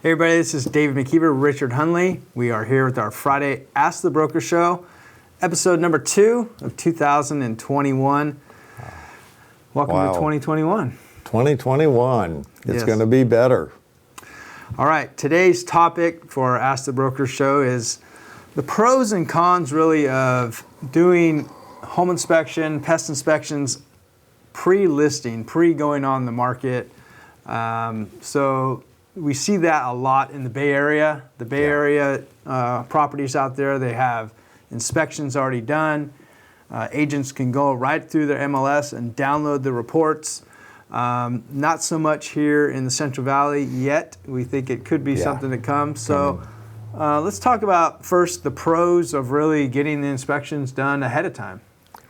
Hey everybody, this is David McKeever, Richard Hunley. We are here with our Friday Ask the Broker Show, episode number 2 of 2021. Welcome to 2021. 2021. It's going to be better. All right, today's topic for our Ask the Broker Show is the pros and cons really of doing home inspection, pest inspections, pre-listing, pre-going on the market. So we see that a lot in the Bay Area. The Bay Area properties out there, they have inspections already done. Agents can go right through their MLS and download the reports. Not so much here in the Central Valley yet. We think it could be something to come. So let's talk about first the pros of really getting the inspections done ahead of time.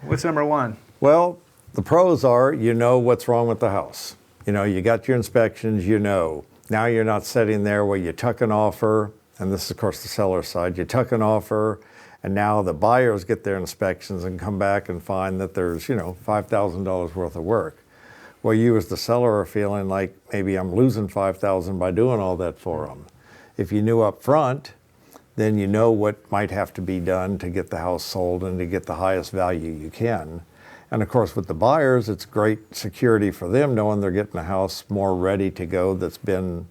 What's number one? Well, the pros are, you know what's wrong with the house. You know, you got your inspections, you know. Now you're not sitting there where you tuck an offer, and this is of course the seller side, you tuck an offer, and now the buyers get their inspections and come back and find that there's, $5,000 worth of work. Well, you as the seller are feeling like maybe I'm losing $5,000 by doing all that for them. If you knew up front, then you know what might have to be done to get the house sold and to get the highest value you can. And of course, with the buyers, it's great security for them knowing they're getting a house more ready to go that's been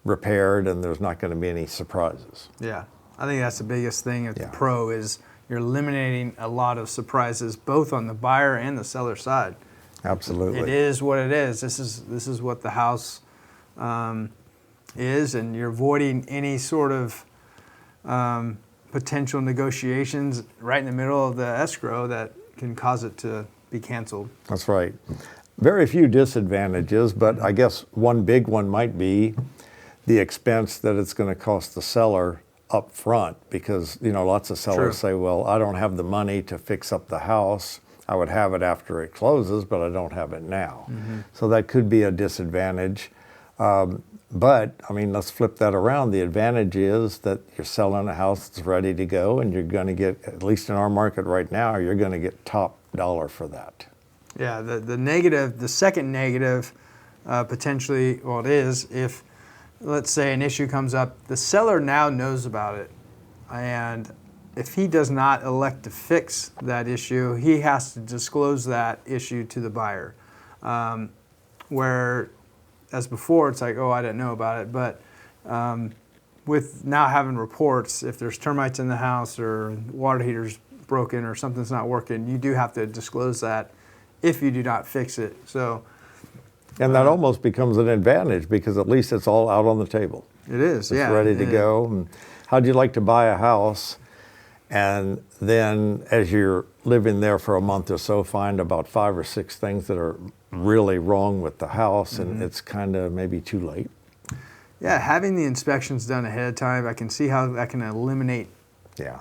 repaired and there's not going to be any surprises. Yeah, I think that's the biggest thing at the pro is you're eliminating a lot of surprises both on the buyer and the seller side. Absolutely. It is what it is. This is what the house is, and you're avoiding any sort of potential negotiations right in the middle of the escrow that can cause it to be canceled. That's right. Very few disadvantages, but I guess one big one might be the expense that it's going to cost the seller up front, because lots of sellers say, well, I don't have the money to fix up the house. I would have it after it closes, but I don't have it now. So that could be a disadvantage. But I mean, let's flip that around. The advantage is that you're selling a house that's ready to go, and you're going to get, at least in our market right now, you're going to get top dollar for that. Yeah, the second negative potentially, well, it is if, let's say, an issue comes up, the seller now knows about it, and if he does not elect to fix that issue, he has to disclose that issue to the buyer. Where, as before, it's like, oh, I didn't know about it. But with now having reports, if there's termites in the house or water heater's broken or something's not working, you do have to disclose that if you do not fix it. So, and that almost becomes an advantage because at least it's all out on the table. It is, it's ready to go. And how'd you like to buy a house? And then as you're living there for a month or so, find about 5 or 6 things that are really wrong with the house, and it's kind of maybe too late. Yeah, having the inspections done ahead of time, I can see how that can eliminate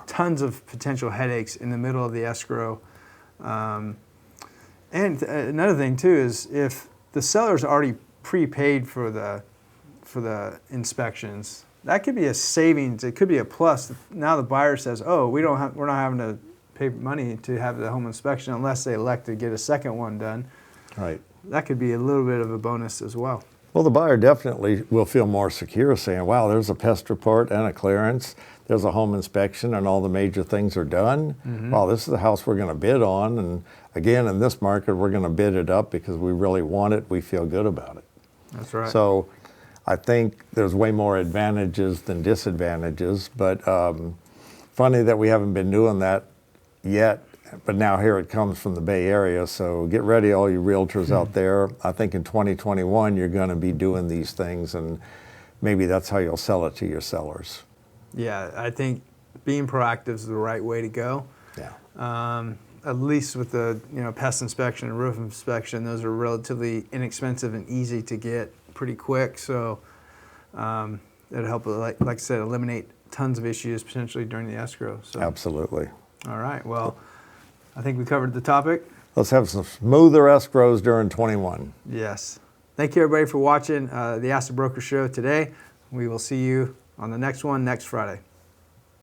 tons of potential headaches in the middle of the escrow. And another thing too is if the seller's already prepaid for the inspections, that could be a savings. It could be a plus. Now the buyer says, "Oh, we're not having to pay money to have the home inspection unless they elect to get a second one done." Right. That could be a little bit of a bonus as well. Well, the buyer definitely will feel more secure saying, "Wow, there's a pest report and a clearance. There's a home inspection, and all the major things are done. Wow, this is the house we're going to bid on. And again, in this market, we're going to bid it up because we really want it. We feel good about it." That's right. So I think there's way more advantages than disadvantages, but funny that we haven't been doing that yet, but now here it comes from the Bay Area, so get ready, all you realtors out there. I think in 2021 you're going to be doing these things, and maybe that's how you'll sell it to your sellers. Yeah, I think being proactive is the right way to go. Yeah. At least with the pest inspection and roof inspection, those are relatively inexpensive and easy to get pretty quick, so it'll help, like I said, eliminate tons of issues potentially during the escrow. So. Absolutely. All right, well, I think we covered the topic. Let's have some smoother escrows during 21. Yes. Thank you, everybody, for watching the Ask the Broker Show today. We will see you on the next one next Friday.